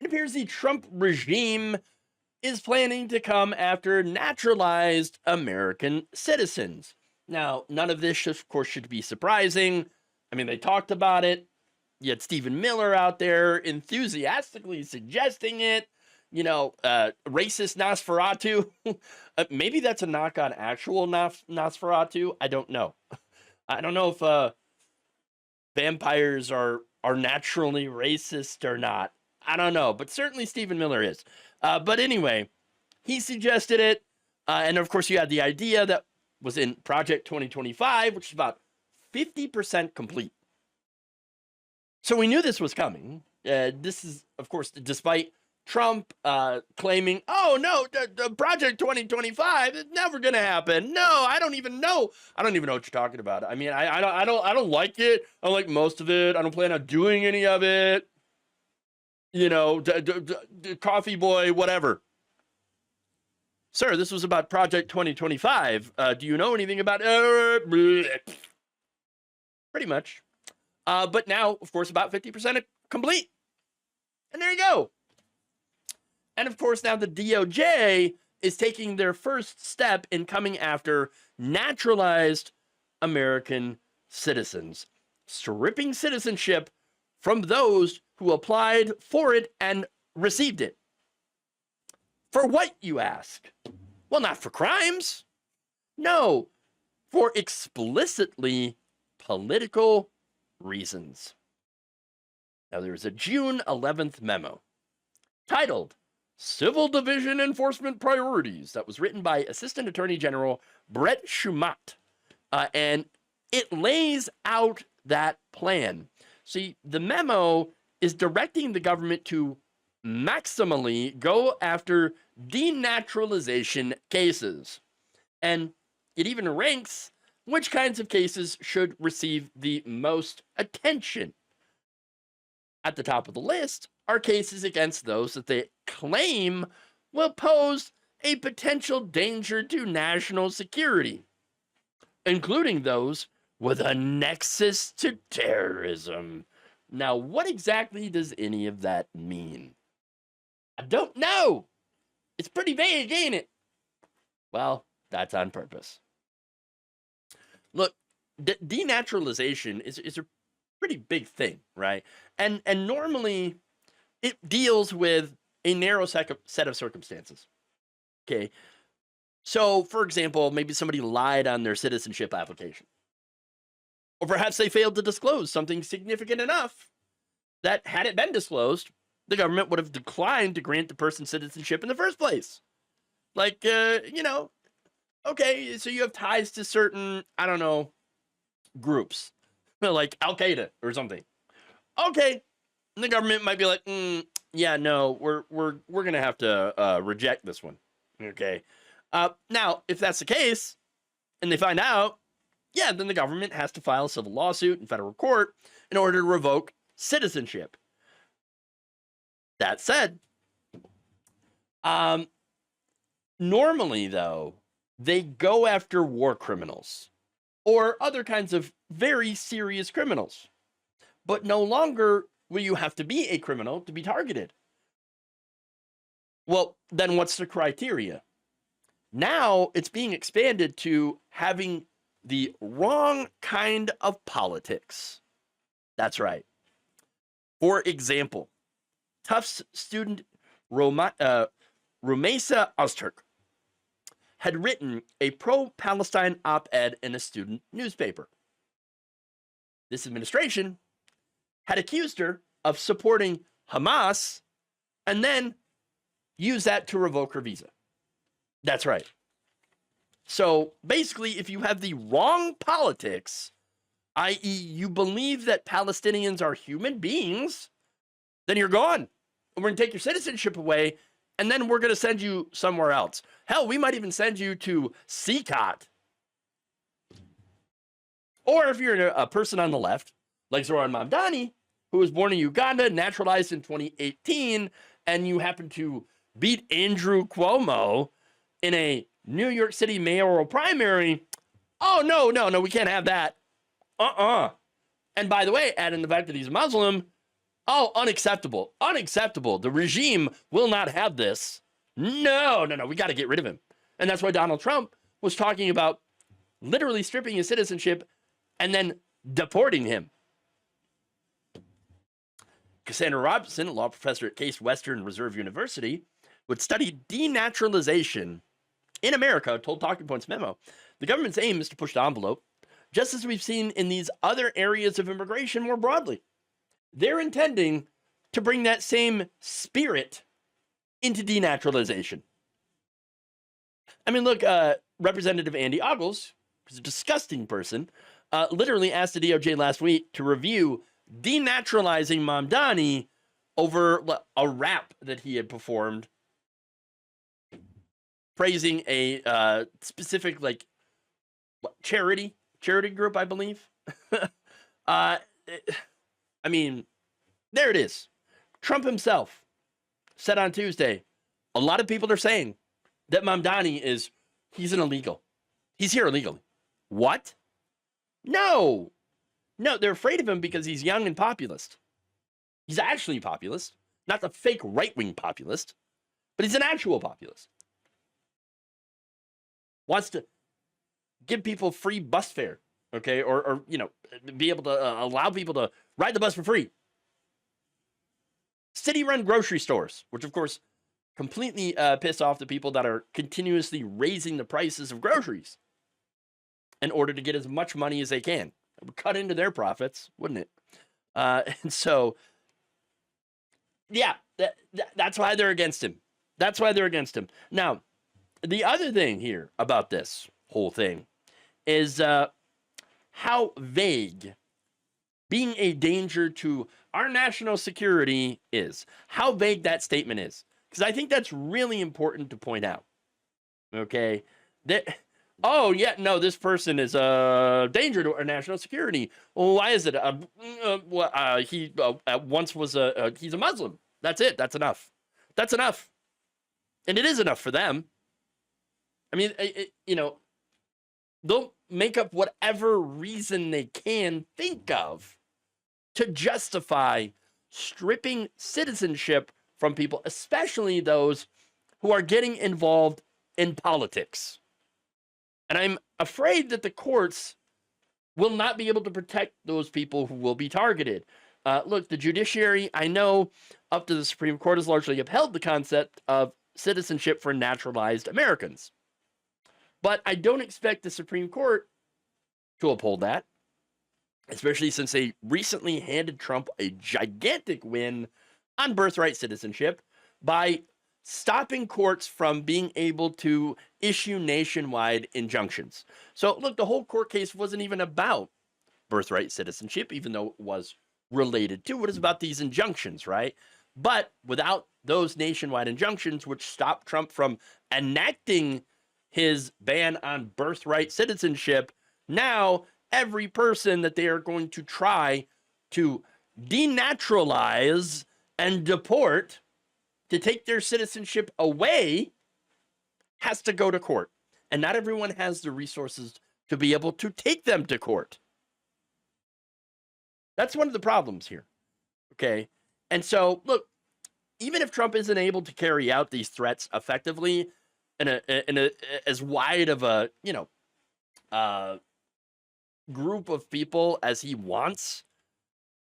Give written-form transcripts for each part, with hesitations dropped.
It appears the Trump regime is planning to come after naturalized American citizens. Now, none of this, of course, should be surprising. I mean, they talked about it. You had Stephen Miller out there enthusiastically suggesting it. Racist Nosferatu. Maybe that's a knock on actual Nosferatu. I don't know. I don't know if vampires are naturally racist or not. I don't know, but certainly Stephen Miller is. But anyway, he suggested it. And of course, you had the idea that was in Project 2025, which is about 50% complete. So we knew this was coming. This is, of course, despite Trump claiming, oh, no, the Project 2025 is never going to happen. No, I don't even know. I don't even know what you're talking about. I mean, I don't like it. I don't like most of it. I don't plan on doing any of it. Coffee boy, whatever. Sir, this was about Project 2025. Do you know anything about it? Pretty much. But now, of course, about 50% complete. And there you go. And of course, now the DOJ is taking their first step in coming after naturalized American citizens, stripping citizenship from those who applied for it and received it. For what, you ask? Well, not for crimes. No, for explicitly political reasons. Now, there's a June 11th memo titled Civil Division Enforcement Priorities that was written by Assistant Attorney General Brett Shumate. And it lays out that plan. See, the memo is directing the government to maximally go after denaturalization cases. And it even ranks which kinds of cases should receive the most attention. At the top of the list are cases against those that they claim will pose a potential danger to national security, including those with a nexus to terrorism. Now, what exactly does any of that mean? I don't know. It's pretty vague, ain't it? Well, that's on purpose. Look, denaturalization is a pretty big thing, right? And normally it deals with a narrow set of circumstances. Okay. So, for example, maybe somebody lied on their citizenship application. Or perhaps they failed to disclose something significant enough that, had it been disclosed, the government would have declined to grant the person citizenship in the first place. Like, okay, so you have ties to certain, I don't know, groups, like Al-Qaeda or something. Okay, and the government might be like, yeah, no, we're gonna have to reject this one. Okay, now if that's the case, and they find out, yeah, then the government has to file a civil lawsuit in federal court in order to revoke citizenship. That said, normally though, they go after war criminals or other kinds of very serious criminals. But no longer will you have to be a criminal to be targeted. Well, then what's the criteria? Now it's being expanded to having the wrong kind of politics. That's right. For example, Tufts student Rumesa Ozturk had written a pro-Palestine op-ed in a student newspaper. This administration had accused her of supporting Hamas and then used that to revoke her visa. That's right. So basically, if you have the wrong politics, i.e., you believe that Palestinians are human beings, then you're gone. And we're going to take your citizenship away, and then we're going to send you somewhere else. Hell, we might even send you to CCOT. Or if you're a person on the left, like Zohran Mamdani, who was born in Uganda, naturalized in 2018, and you happen to beat Andrew Cuomo in a New York City mayoral primary, oh, no, we can't have that. And by the way, add in the fact that he's Muslim, Oh, unacceptable. Unacceptable. The regime will not have this. No. We got to get rid of him. And that's why Donald Trump was talking about literally stripping his citizenship and then deporting him. Cassandra Robinson, a law professor at Case Western Reserve University, would study denaturalization in America, told Talking Points memo. The government's aim is to push the envelope, just as we've seen in these other areas of immigration more broadly. They're intending to bring that same spirit into denaturalization. I mean, look, Representative Andy Ogles, who's a disgusting person, literally asked the DOJ last week to review denaturalizing Mamdani over a rap that he had performed praising a specific charity group, I believe. I mean, there it is. Trump himself said on Tuesday, a lot of people are saying that Mamdani he's an illegal. He's here illegally. What? No, they're afraid of him because he's young and populist. He's actually populist, not the fake right-wing populist, but he's an actual populist. Wants to give people free bus fare, okay, or be able to allow people to ride the bus for free. City-run grocery stores, which of course completely piss off the people that are continuously raising the prices of groceries in order to get as much money as they can. It would cut into their profits, wouldn't it? And so, yeah, that's why they're against him. That's why they're against him. Now, the other thing here about this whole thing is how vague being a danger to our national security is. How vague that statement is. Because I think that's really important to point out. Okay? Oh, yeah, no, this person is a danger to our national security. Well, why is it? He once was he's a Muslim. That's it. That's enough. That's enough. And it is enough for them. I mean, they'll make up whatever reason they can think of to justify stripping citizenship from people, especially those who are getting involved in politics. And I'm afraid that the courts will not be able to protect those people who will be targeted. Look, the judiciary, I know, up to the Supreme Court, has largely upheld the concept of citizenship for naturalized Americans. But I don't expect the Supreme Court to uphold that, especially since they recently handed Trump a gigantic win on birthright citizenship by stopping courts from being able to issue nationwide injunctions. So, look, the whole court case wasn't even about birthright citizenship, even though it was related to it. It's about these injunctions, right? But without those nationwide injunctions, which stopped Trump from enacting his ban on birthright citizenship, now every person that they are going to try to denaturalize and deport to take their citizenship away has to go to court. And not everyone has the resources to be able to take them to court. That's one of the problems here. Okay. And so, look, even if Trump isn't able to carry out these threats effectively in a as wide of a, group of people as he wants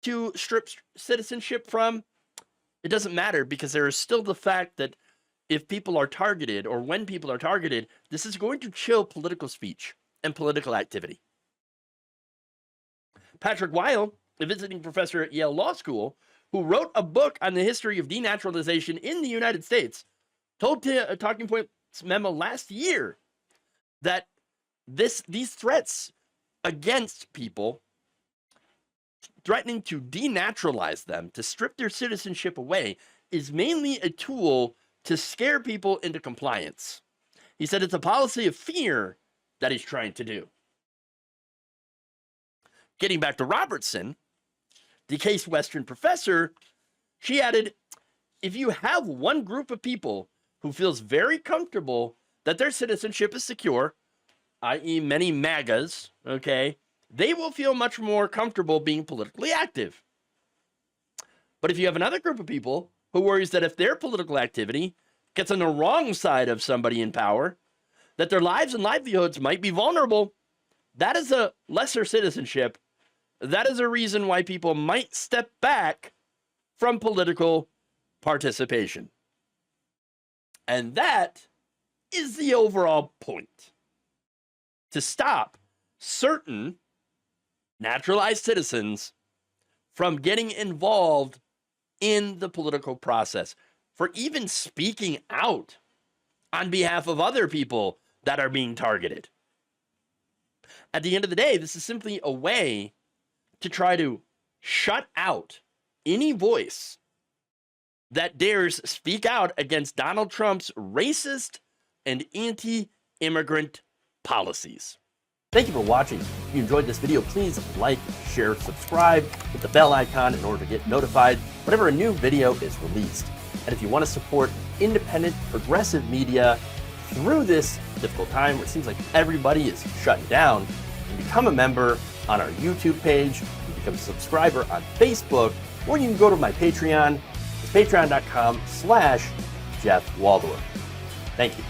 to strip citizenship from, it doesn't matter, because there is still the fact that if people are targeted, or when people are targeted, this is going to chill political speech and political activity. Patrick Weil, a visiting professor at Yale Law School, who wrote a book on the history of denaturalization in the United States, told to Talking Points memo last year that these threats against people, threatening to denaturalize them, to strip their citizenship away, is mainly a tool to scare people into compliance. He said it's a policy of fear that he's trying to do. Getting back to Robertson, the Case Western professor, she added, if you have one group of people who feels very comfortable that their citizenship is secure, i.e. many MAGAs, okay, they will feel much more comfortable being politically active. But if you have another group of people who worries that if their political activity gets on the wrong side of somebody in power, that their lives and livelihoods might be vulnerable, that is a lesser citizenship. That is a reason why people might step back from political participation. And that is the overall point. To stop certain naturalized citizens from getting involved in the political process, for even speaking out on behalf of other people that are being targeted. At the end of the day, this is simply a way to try to shut out any voice that dares speak out against Donald Trump's racist and anti-immigrant policies. Thank you for watching. If you enjoyed this video, please like, share, subscribe, hit the bell icon in order to get notified whenever a new video is released. And if you want to support independent, progressive media through this difficult time where it seems like everybody is shutting down, you can become a member on our YouTube page, you can become a subscriber on Facebook, or you can go to my Patreon. It's patreon.com/Jeff Waldorf. Thank you.